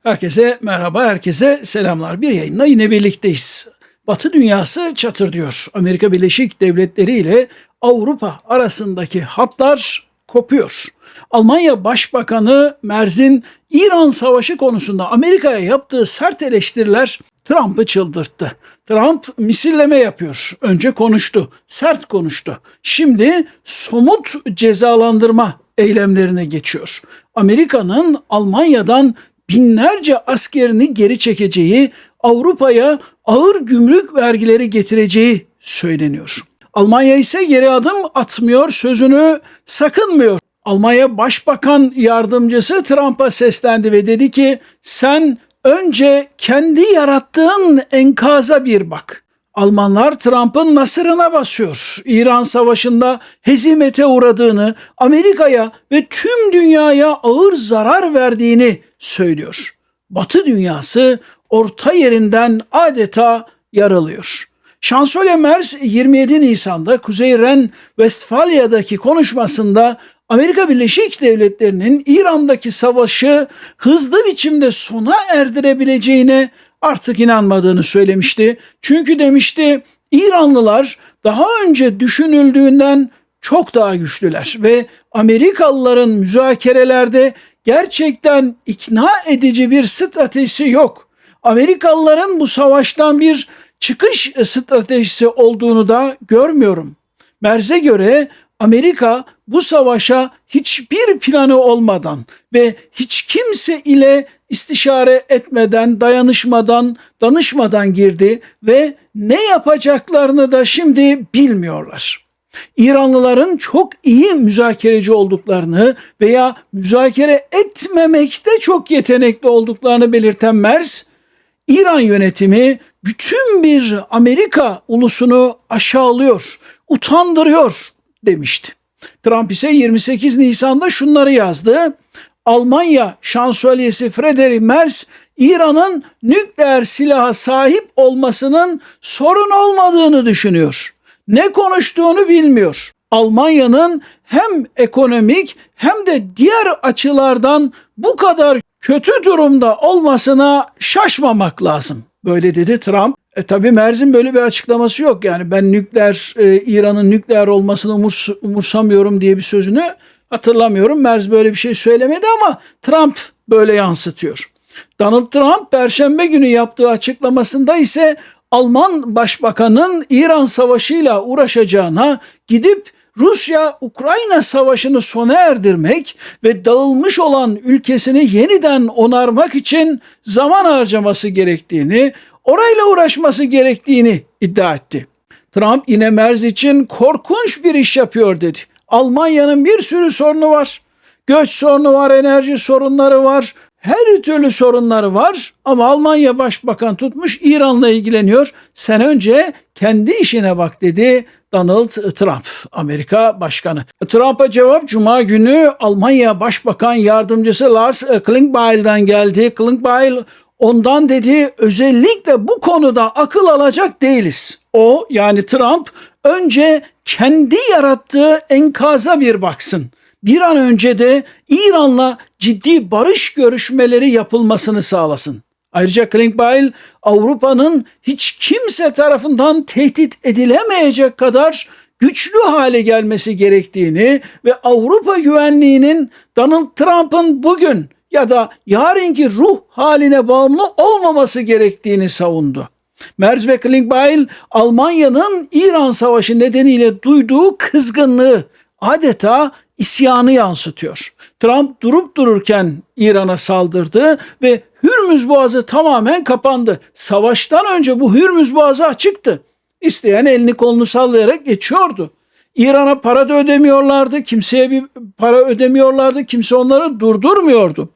Herkese merhaba, herkese selamlar. Bir yayınla yine birlikteyiz. Batı dünyası çatır diyor. Amerika Birleşik Devletleri ile Avrupa arasındaki hatlar kopuyor. Almanya Başbakanı Merz'in İran Savaşı konusunda Amerika'ya yaptığı sert eleştiriler Trump'ı çıldırttı. Trump misilleme yapıyor. Önce konuştu, sert konuştu. Şimdi somut cezalandırma eylemlerine geçiyor. Amerika'nın Almanya'dan binlerce askerini geri çekeceği, Avrupa'ya ağır gümrük vergileri getireceği söyleniyor. Almanya ise geri adım atmıyor, sözünü sakınmıyor. Almanya Başbakan Yardımcısı Trump'a seslendi ve dedi ki sen önce kendi yarattığın enkaza bir bak. Almanlar Trump'ın nasırına basıyor. İran Savaşı'nda hezimete uğradığını, Amerika'ya ve tüm dünyaya ağır zarar verdiğini söylüyor. Batı dünyası orta yerinden adeta yaralıyor. Şansölye Merz 27 Nisan'da Kuzey Ren-Vestfalya'daki konuşmasında Amerika Birleşik Devletleri'nin İran'daki savaşı hızlı biçimde sona erdirebileceğine artık inanmadığını söylemişti. Çünkü demişti İranlılar daha önce düşünüldüğünden çok daha güçlüler ve Amerikalıların müzakerelerde gerçekten ikna edici bir stratejisi yok. Amerikalıların bu savaştan bir çıkış stratejisi olduğunu da görmüyorum. Merz'e göre Amerika bu savaşa hiçbir planı olmadan ve hiç kimse ile istişare etmeden, danışmadan girdi ve ne yapacaklarını da şimdi bilmiyorlar. İranlıların çok iyi müzakereci olduklarını veya müzakere etmemekte çok yetenekli olduklarını belirten Merz, İran yönetimi bütün bir Amerika ulusunu aşağılıyor, utandırıyor demişti. Trump ise 28 Nisan'da şunları yazdı. Almanya Şansölyesi Friedrich Merz, İran'ın nükleer silaha sahip olmasının sorun olmadığını düşünüyor. Ne konuştuğunu bilmiyor. Almanya'nın hem ekonomik hem de diğer açılardan bu kadar kötü durumda olmasına şaşmamak lazım. Böyle dedi Trump. Tabii Merz'in böyle bir açıklaması yok. Yani ben İran'ın nükleer olmasını umursamıyorum diye bir sözünü hatırlamıyorum. Merz böyle bir şey söylemedi ama Trump böyle yansıtıyor. Donald Trump Perşembe günü yaptığı açıklamasında ise Alman Başbakanın İran Savaşı'yla uğraşacağına gidip Rusya-Ukrayna savaşını sona erdirmek ve dağılmış olan ülkesini yeniden onarmak için zaman harcaması gerektiğini, orayla uğraşması gerektiğini iddia etti. Trump yine Merz için korkunç bir iş yapıyor dedi. Almanya'nın bir sürü sorunu var. Göç sorunu var, enerji sorunları var. Her türlü sorunları var ama Almanya Başbakan tutmuş İran'la ilgileniyor. Sen önce kendi işine bak dedi Donald Trump, Amerika Başkanı. Trump'a cevap Cuma günü Almanya Başbakan Yardımcısı Lars Klingbeil'den geldi. Klingbeil ondan dedi özellikle bu konuda akıl alacak değiliz. O yani Trump önce kendi yarattığı enkaza bir baksın. Bir an önce de İran'la ciddi barış görüşmeleri yapılmasını sağlasın. Ayrıca Klingbeil Avrupa'nın hiç kimse tarafından tehdit edilemeyecek kadar güçlü hale gelmesi gerektiğini ve Avrupa güvenliğinin Donald Trump'ın bugün ya da yarınki ruh haline bağımlı olmaması gerektiğini savundu. Merz ve Klingbeil Almanya'nın İran Savaşı nedeniyle duyduğu kızgınlığı adeta isyanı yansıtıyor. Trump durup dururken İran'a saldırdı ve Hürmüz Boğazı tamamen kapandı. Savaştan önce bu Hürmüz Boğazı açıktı. İsteyen elini kolunu sallayarak geçiyordu. İran'a para da ödemiyorlardı, kimseye bir para ödemiyorlardı, kimse onları durdurmuyordu.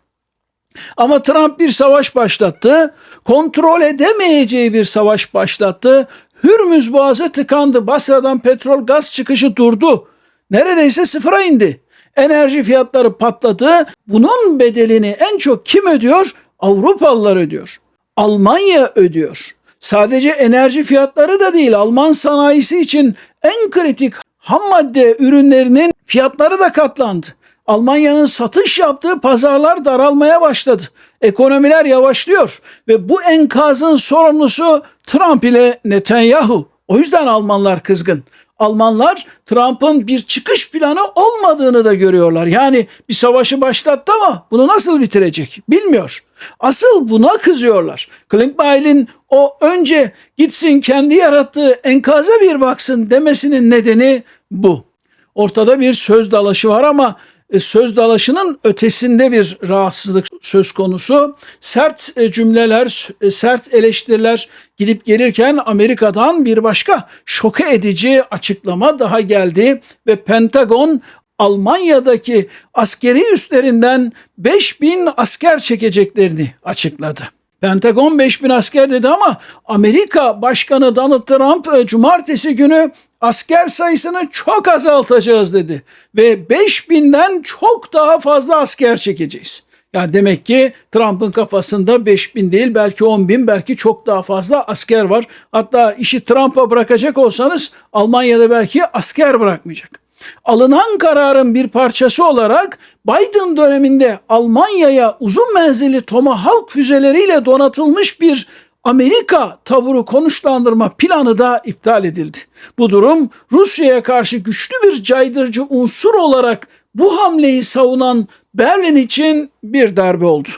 Ama Trump bir savaş başlattı, kontrol edemeyeceği bir savaş başlattı. Hürmüz Boğazı tıkandı, Basra'dan petrol gaz çıkışı durdu. Neredeyse sıfıra indi. Enerji fiyatları patladı. Bunun bedelini en çok kim ödüyor? Avrupalılar ödüyor. Almanya ödüyor. Sadece enerji fiyatları da değil, Alman sanayisi için en kritik ham madde ürünlerinin fiyatları da katlandı. Almanya'nın satış yaptığı pazarlar daralmaya başladı. Ekonomiler yavaşlıyor ve bu enkazın sorumlusu Trump ile Netanyahu. O yüzden Almanlar kızgın. Almanlar Trump'ın bir çıkış planı olmadığını da görüyorlar. Yani bir savaşı başlattı ama bunu nasıl bitirecek bilmiyor. Asıl buna kızıyorlar. Klingbeil'in o önce gitsin kendi yarattığı enkaza bir baksın demesinin nedeni bu. Ortada bir söz dalaşı var ama söz dalaşının ötesinde bir rahatsızlık söz konusu. Sert cümleler, sert eleştiriler gidip gelirken Amerika'dan bir başka şoke edici açıklama daha geldi ve Pentagon Almanya'daki askeri üslerinden 5.000 asker çekeceklerini açıkladı. Pentagon 5.000 asker dedi ama Amerika Başkanı Donald Trump cumartesi günü asker sayısını çok azaltacağız dedi. Ve 5.000'den çok daha fazla asker çekeceğiz. Yani demek ki Trump'ın kafasında 5.000 değil belki 10.000 belki çok daha fazla asker var. Hatta işi Trump'a bırakacak olsanız Almanya'da belki asker bırakmayacak. Alınan kararın bir parçası olarak Biden döneminde Almanya'ya uzun menzilli Tomahawk füzeleriyle donatılmış bir Amerika taburu konuşlandırma planı da iptal edildi. Bu durum Rusya'ya karşı güçlü bir caydırıcı unsur olarak bu hamleyi savunan Berlin için bir darbe oldu.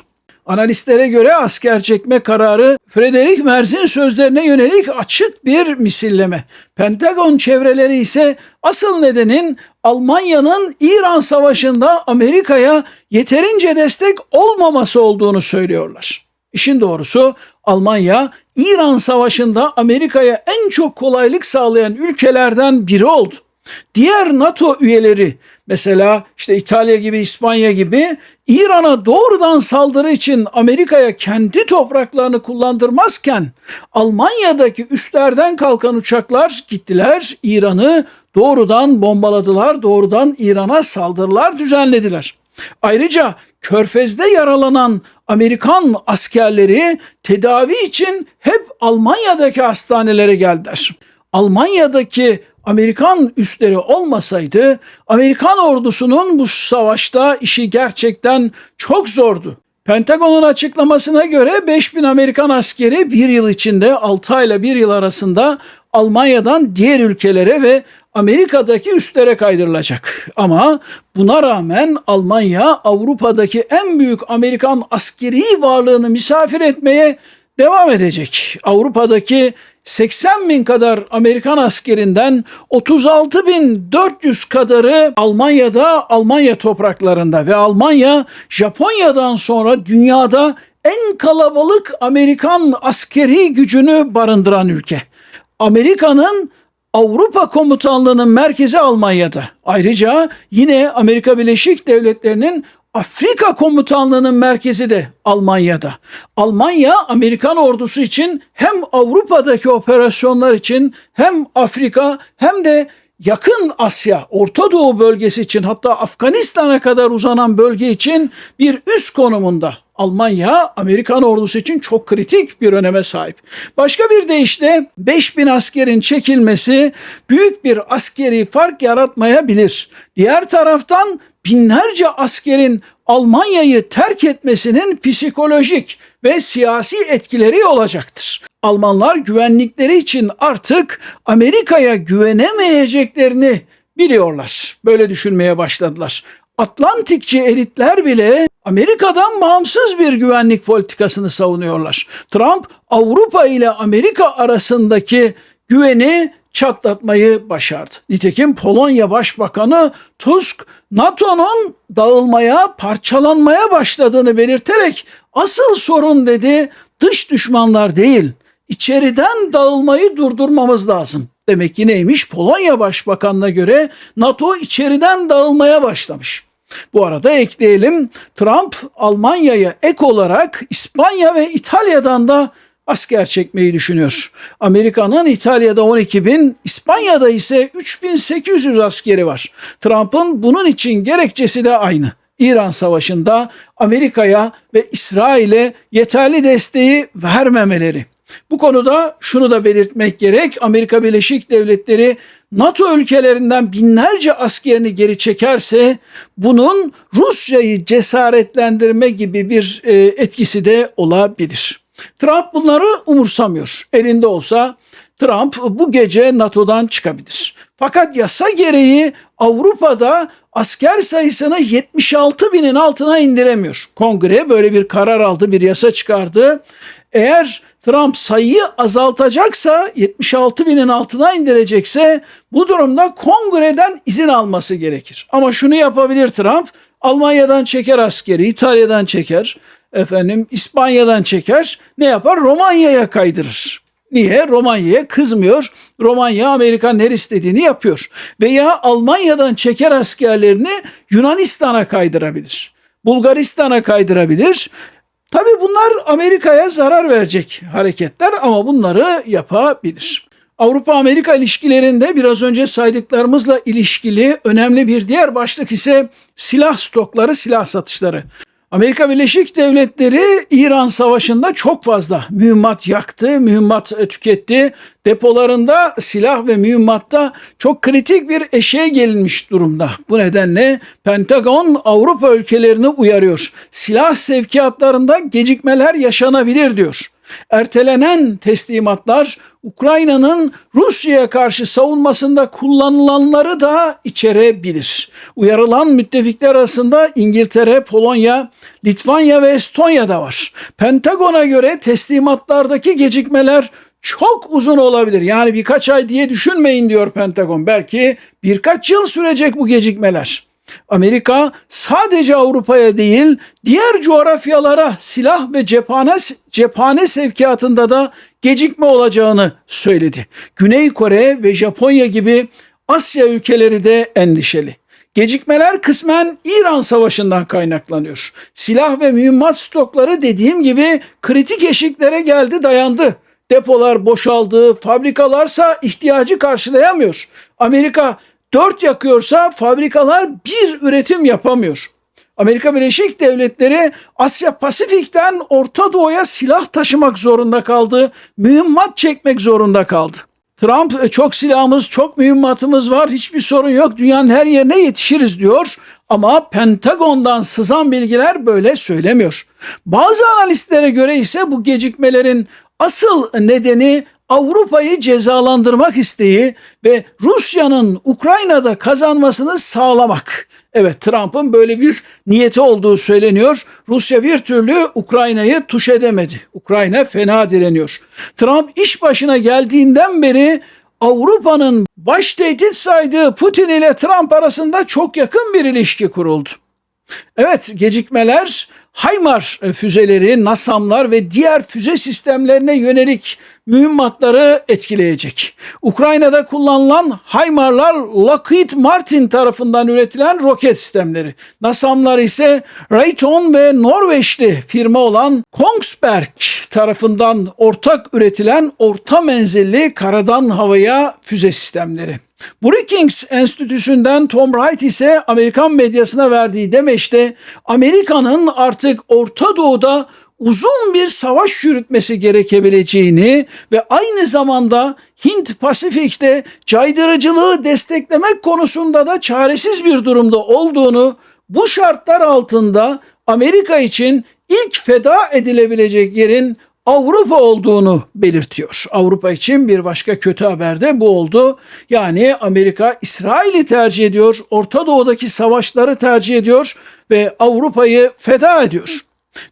Analistlere göre asker çekme kararı Friedrich Merz'in sözlerine yönelik açık bir misilleme. Pentagon çevreleri ise asıl nedenin Almanya'nın İran Savaşı'nda Amerika'ya yeterince destek olmaması olduğunu söylüyorlar. İşin doğrusu Almanya İran Savaşı'nda Amerika'ya en çok kolaylık sağlayan ülkelerden biri oldu. Diğer NATO üyeleri mesela işte İtalya gibi İspanya gibi İran'a doğrudan saldırı için Amerika'ya kendi topraklarını kullandırmazken Almanya'daki üslerden kalkan uçaklar gittiler İran'ı doğrudan bombaladılar, doğrudan İran'a saldırılar düzenlediler. Ayrıca Körfez'de yaralanan Amerikan askerleri tedavi için hep Almanya'daki hastanelere geldiler. Almanya'daki Amerikan üsleri olmasaydı Amerikan ordusunun bu savaşta işi gerçekten çok zordu. Pentagon'un açıklamasına göre 5.000 Amerikan askeri bir yıl içinde 6 ayla 1 yıl arasında Almanya'dan diğer ülkelere ve Amerika'daki üslere kaydırılacak. Ama buna rağmen Almanya Avrupa'daki en büyük Amerikan askeri varlığını misafir etmeye devam edecek. Avrupa'daki 80.000 kadar Amerikan askerinden 36.400 kadarı Almanya'da, Almanya topraklarında ve Almanya Japonya'dan sonra dünyada en kalabalık Amerikan askeri gücünü barındıran ülke. Amerika'nın Avrupa Komutanlığı'nın merkezi Almanya'da. Ayrıca yine Amerika Birleşik Devletleri'nin Afrika Komutanlığı'nın merkezi de Almanya'da. Almanya Amerikan ordusu için hem Avrupa'daki operasyonlar için hem Afrika hem de yakın Asya, Orta Doğu bölgesi için hatta Afganistan'a kadar uzanan bölge için bir üst konumunda. Almanya Amerikan ordusu için çok kritik bir öneme sahip. Başka bir deyişle 5.000 askerin çekilmesi büyük bir askeri fark yaratmayabilir. Diğer taraftan binlerce askerin Almanya'yı terk etmesinin psikolojik ve siyasi etkileri olacaktır. Almanlar güvenlikleri için artık Amerika'ya güvenemeyeceklerini biliyorlar. Böyle düşünmeye başladılar. Atlantikçi elitler bile Amerika'dan bağımsız bir güvenlik politikasını savunuyorlar. Trump Avrupa ile Amerika arasındaki güveni çatlatmayı başardı. Nitekim Polonya Başbakanı Tusk NATO'nun dağılmaya, parçalanmaya başladığını belirterek asıl sorun dedi dış düşmanlar değil, içeriden dağılmayı durdurmamız lazım. Demek ki neymiş? Polonya Başbakanı'na göre NATO içeriden dağılmaya başlamış. Bu arada ekleyelim, Trump Almanya'ya ek olarak İspanya ve İtalya'dan da asker çekmeyi düşünüyor. Amerika'nın İtalya'da 12.000, İspanya'da ise 3.800 askeri var. Trump'ın bunun için gerekçesi de aynı. İran Savaşı'nda Amerika'ya ve İsrail'e yeterli desteği vermemeleri. Bu konuda şunu da belirtmek gerek. Amerika Birleşik Devletleri NATO ülkelerinden binlerce askerini geri çekerse bunun Rusya'yı cesaretlendirme gibi bir etkisi de olabilir. Trump bunları umursamıyor. Elinde olsa Trump bu gece NATO'dan çıkabilir. Fakat yasa gereği Avrupa'da asker sayısını 76 binin altına indiremiyor. Kongre böyle bir karar aldı, bir yasa çıkardı. Eğer Trump sayıyı azaltacaksa, 76 binin altına indirecekse bu durumda kongreden izin alması gerekir. Ama şunu yapabilir Trump, Almanya'dan çeker askeri, İtalya'dan çeker, İspanya'dan çeker, ne yapar? Romanya'ya kaydırır. Niye? Romanya'ya kızmıyor. Romanya Amerika'nın her istediğini yapıyor. Veya Almanya'dan çeker askerlerini Yunanistan'a kaydırabilir. Bulgaristan'a kaydırabilir. Tabii bunlar Amerika'ya zarar verecek hareketler ama bunları yapabilir. Avrupa-Amerika ilişkilerinde biraz önce saydıklarımızla ilişkili önemli bir diğer başlık ise silah stokları, silah satışları. Amerika Birleşik Devletleri İran Savaşı'nda çok fazla mühimmat yaktı, mühimmat tüketti. Depolarında silah ve mühimmatta çok kritik bir eşiğe gelinmiş durumda. Bu nedenle Pentagon Avrupa ülkelerini uyarıyor. Silah sevkiyatlarında gecikmeler yaşanabilir diyor. Ertelenen teslimatlar Ukrayna'nın Rusya'ya karşı savunmasında kullanılanları da içerebilir. Uyarılan müttefikler arasında İngiltere, Polonya, Litvanya ve Estonya da var. Pentagon'a göre teslimatlardaki gecikmeler çok uzun olabilir. Yani birkaç ay diye düşünmeyin diyor Pentagon. Belki birkaç yıl sürecek bu gecikmeler. Amerika sadece Avrupa'ya değil diğer coğrafyalara silah ve cephane sevkiyatında da gecikme olacağını söyledi. Güney Kore ve Japonya gibi Asya ülkeleri de endişeli. Gecikmeler kısmen İran Savaşı'ndan kaynaklanıyor. Silah ve mühimmat stokları dediğim gibi kritik eşiklere geldi, dayandı. Depolar boşaldı, fabrikalarsa ihtiyacı karşılayamıyor. Amerika 4 yakıyorsa fabrikalar bir üretim yapamıyor. Amerika Birleşik Devletleri Asya Pasifik'ten Orta Doğu'ya silah taşımak zorunda kaldı, mühimmat çekmek zorunda kaldı. Trump çok silahımız, çok mühimmatımız var, hiçbir sorun yok, dünyanın her yerine yetişiriz diyor. Ama Pentagon'dan sızan bilgiler böyle söylemiyor. Bazı analistlere göre ise bu gecikmelerin asıl nedeni Avrupa'yı cezalandırmak isteği ve Rusya'nın Ukrayna'da kazanmasını sağlamak. Evet, Trump'ın böyle bir niyeti olduğu söyleniyor. Rusya bir türlü Ukrayna'yı tuş edemedi. Ukrayna fena direniyor. Trump iş başına geldiğinden beri Avrupa'nın baş tehdit saydığı Putin ile Trump arasında çok yakın bir ilişki kuruldu. Evet, gecikmeler HIMARS füzeleri, NASAM'lar ve diğer füze sistemlerine yönelik mühimmatları etkileyecek. Ukrayna'da kullanılan HIMARS'lar Lockheed Martin tarafından üretilen roket sistemleri. NASAM'lar ise Raytheon ve Norveçli firma olan Kongsberg tarafından ortak üretilen orta menzilli karadan havaya füze sistemleri. Brookings Enstitüsü'nden Tom Wright ise Amerikan medyasına verdiği demeçte Amerika'nın artık Orta Doğu'da uzun bir savaş yürütmesi gerekebileceğini ve aynı zamanda Hint-Pasifik'te caydırıcılığı desteklemek konusunda da çaresiz bir durumda olduğunu, bu şartlar altında Amerika için ilk feda edilebilecek yerin Avrupa olduğunu belirtiyor. Avrupa için bir başka kötü haber de bu oldu. Yani Amerika İsrail'i tercih ediyor, Orta Doğu'daki savaşları tercih ediyor ve Avrupa'yı feda ediyor.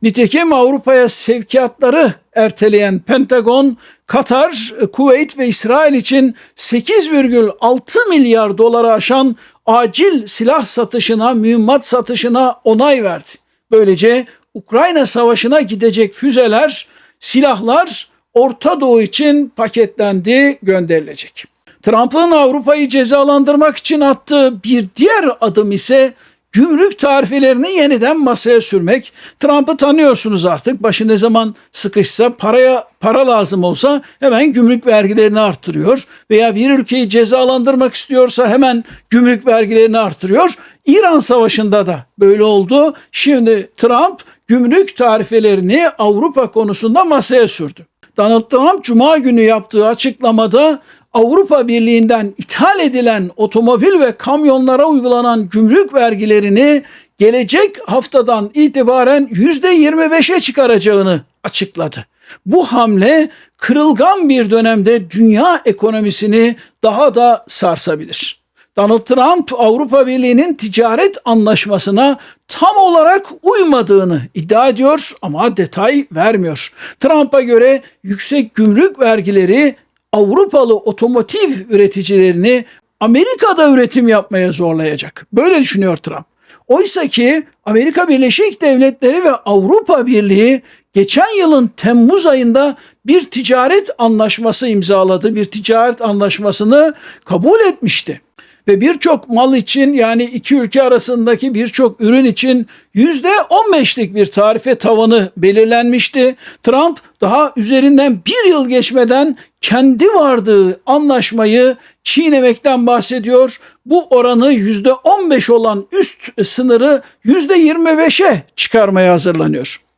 Nitekim Avrupa'ya sevkiyatları erteleyen Pentagon, Katar, Kuveyt ve İsrail için 8,6 milyar dolara aşan acil silah satışına, mühimmat satışına onay verdi. Böylece Ukrayna Savaşı'na gidecek füzeler, silahlar Orta Doğu için paketlendi, gönderilecek. Trump'ın Avrupa'yı cezalandırmak için attığı bir diğer adım ise gümrük tarifelerini yeniden masaya sürmek. Trump'ı tanıyorsunuz artık. Başı ne zaman sıkışsa, para lazım olsa hemen gümrük vergilerini arttırıyor. Veya bir ülkeyi cezalandırmak istiyorsa hemen gümrük vergilerini arttırıyor. İran Savaşı'nda da böyle oldu. Şimdi Trump gümrük tarifelerini Avrupa konusunda masaya sürdü. Donald Trump Cuma günü yaptığı açıklamada Avrupa Birliği'nden ithal edilen otomobil ve kamyonlara uygulanan gümrük vergilerini gelecek haftadan itibaren %25'e çıkaracağını açıkladı. Bu hamle kırılgan bir dönemde dünya ekonomisini daha da sarsabilir. Donald Trump Avrupa Birliği'nin ticaret anlaşmasına tam olarak uymadığını iddia ediyor ama detay vermiyor. Trump'a göre yüksek gümrük vergileri Avrupalı otomotiv üreticilerini Amerika'da üretim yapmaya zorlayacak. Böyle düşünüyor Trump. Oysa ki Amerika Birleşik Devletleri ve Avrupa Birliği geçen yılın Temmuz ayında bir ticaret anlaşması imzaladı. Bir ticaret anlaşmasını kabul etmişti. Ve birçok mal için, yani iki ülke arasındaki birçok ürün için %15'lik bir tarife tavanı belirlenmişti. Trump daha üzerinden bir yıl geçmeden kendi vardığı anlaşmayı çiğnemekten bahsediyor. Bu oranı %15 olan üst sınırı %25'e çıkarmaya hazırlanıyor.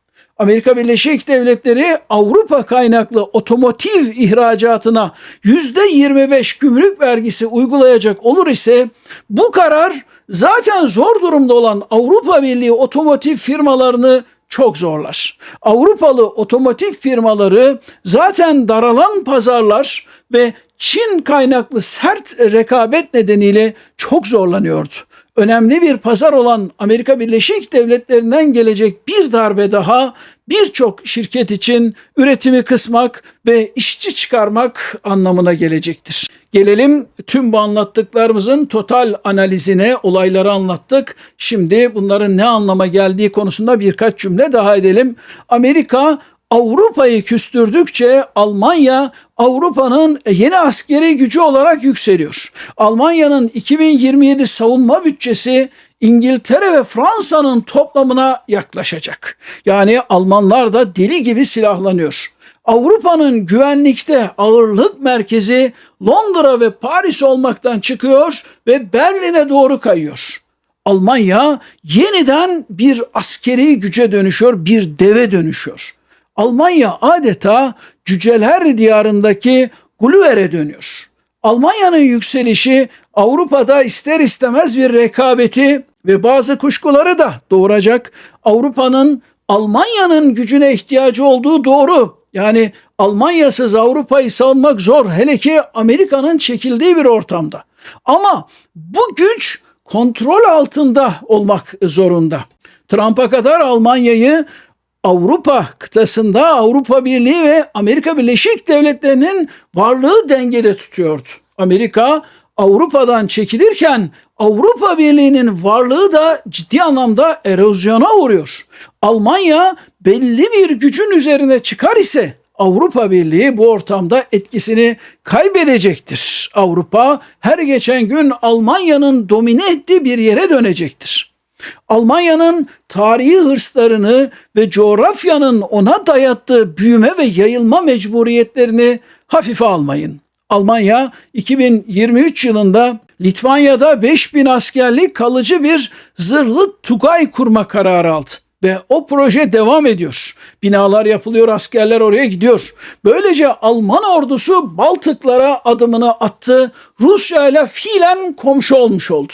Amerika Birleşik Devletleri Avrupa kaynaklı otomotiv ihracatına %25 gümrük vergisi uygulayacak olur ise bu karar zaten zor durumda olan Avrupa Birliği otomotiv firmalarını çok zorlar. Avrupalı otomotiv firmaları zaten daralan pazarlar ve Çin kaynaklı sert rekabet nedeniyle çok zorlanıyordu. Önemli bir pazar olan Amerika Birleşik Devletleri'nden gelecek bir darbe daha birçok şirket için üretimi kısmak ve işçi çıkarmak anlamına gelecektir. Gelelim tüm bu anlattıklarımızın total analizine, olayları anlattık. Şimdi bunların ne anlama geldiği konusunda birkaç cümle daha edelim. Amerika Avrupa'yı küstürdükçe Almanya Avrupa'nın yeni askeri gücü olarak yükseliyor. Almanya'nın 2027 savunma bütçesi İngiltere ve Fransa'nın toplamına yaklaşacak. Yani Almanlar da deli gibi silahlanıyor. Avrupa'nın güvenlikte ağırlık merkezi Londra ve Paris olmaktan çıkıyor ve Berlin'e doğru kayıyor. Almanya yeniden bir askeri güce dönüşüyor, bir deve dönüşüyor. Almanya adeta cüceler diyarındaki Gulliver'e dönüyor. Almanya'nın yükselişi Avrupa'da ister istemez bir rekabeti ve bazı kuşkuları da doğuracak. Almanya'nın gücüne ihtiyacı olduğu doğru. Yani Almanya'sız Avrupa'yı savunmak zor, hele ki Amerika'nın çekildiği bir ortamda. Ama bu güç kontrol altında olmak zorunda. Trump'a kadar Almanya'yı Avrupa kıtasında Avrupa Birliği ve Amerika Birleşik Devletleri'nin varlığı dengede tutuyordu. Amerika Avrupa'dan çekilirken Avrupa Birliği'nin varlığı da ciddi anlamda erozyona uğruyor. Almanya belli bir gücün üzerine çıkar ise Avrupa Birliği bu ortamda etkisini kaybedecektir. Avrupa her geçen gün Almanya'nın domine ettiği bir yere dönecektir. Almanya'nın tarihi hırslarını ve coğrafyanın ona dayattığı büyüme ve yayılma mecburiyetlerini hafife almayın. Almanya 2023 yılında Litvanya'da 5000 askerlik kalıcı bir zırhlı Tugay kurma kararı aldı. Ve o proje devam ediyor. Binalar yapılıyor, askerler oraya gidiyor. Böylece Alman ordusu Baltıklara adımını attı. Rusya ile fiilen komşu olmuş oldu.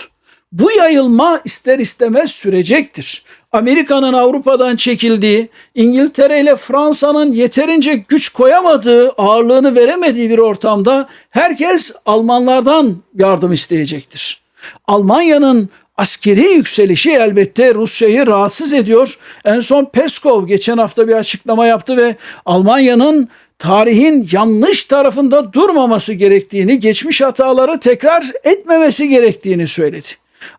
Bu yayılma ister istemez sürecektir. Amerika'nın Avrupa'dan çekildiği, İngiltere ile Fransa'nın yeterince güç koyamadığı, ağırlığını veremediği bir ortamda herkes Almanlardan yardım isteyecektir. Almanya'nın askeri yükselişi elbette Rusya'yı rahatsız ediyor. En son Peskov geçen hafta bir açıklama yaptı ve Almanya'nın tarihin yanlış tarafında durmaması gerektiğini, geçmiş hataları tekrar etmemesi gerektiğini söyledi.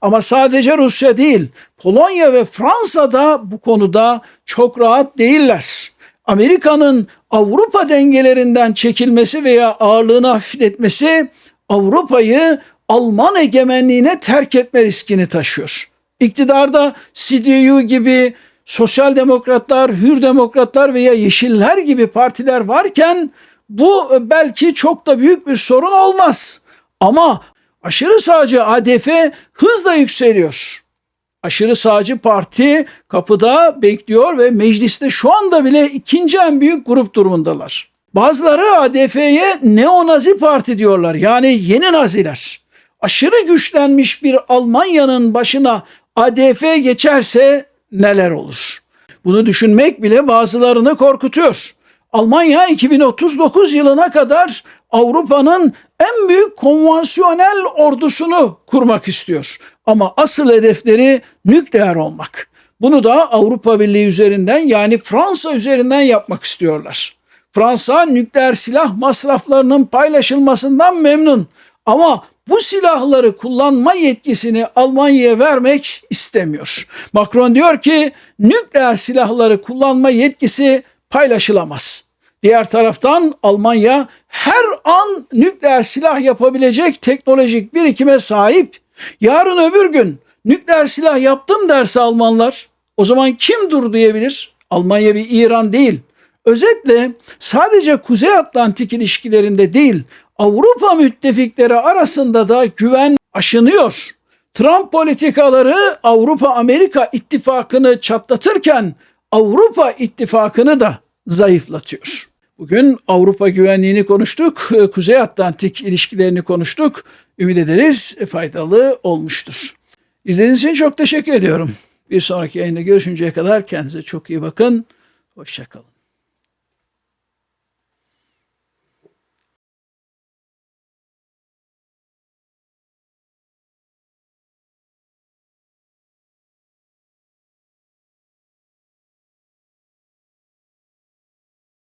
Ama sadece Rusya değil, Polonya ve Fransa da bu konuda çok rahat değiller. Amerika'nın Avrupa dengelerinden çekilmesi veya ağırlığını hafifletmesi Avrupa'yı Alman egemenliğine terk etme riskini taşıyor. İktidarda CDU gibi sosyal demokratlar, hür demokratlar veya yeşiller gibi partiler varken bu belki çok da büyük bir sorun olmaz. Ama aşırı sağcı ADF hızla yükseliyor. Aşırı sağcı parti kapıda bekliyor ve mecliste şu anda bile ikinci en büyük grup durumundalar. Bazıları ADF'ye Neo-Nazi Parti diyorlar. Yani yeni Naziler. Aşırı güçlenmiş bir Almanya'nın başına ADF geçerse neler olur? Bunu düşünmek bile bazılarını korkutuyor. Almanya 2039 yılına kadar Avrupa'nın en büyük konvansiyonel ordusunu kurmak istiyor. Ama asıl hedefleri nükleer olmak. Bunu da Avrupa Birliği üzerinden, yani Fransa üzerinden yapmak istiyorlar. Fransa nükleer silah masraflarının paylaşılmasından memnun. Ama bu silahları kullanma yetkisini Almanya'ya vermek istemiyor. Macron diyor ki nükleer silahları kullanma yetkisi paylaşılamaz. Diğer taraftan Almanya her an nükleer silah yapabilecek teknolojik birikime sahip. Yarın öbür gün nükleer silah yaptım derse Almanlar, o zaman kim dur diyebilir? Almanya bir İran değil. Özetle sadece Kuzey Atlantik ilişkilerinde değil, Avrupa müttefikleri arasında da güven aşınıyor. Trump politikaları Avrupa-Amerika ittifakını çatlatırken Avrupa ittifakını da zayıflatıyor. Bugün Avrupa güvenliğini konuştuk, Kuzey Atlantik ilişkilerini konuştuk. Ümit ederiz faydalı olmuştur. İzlediğiniz için çok teşekkür ediyorum. Bir sonraki yayında görüşünceye kadar kendinize çok iyi bakın. Hoşça kalın.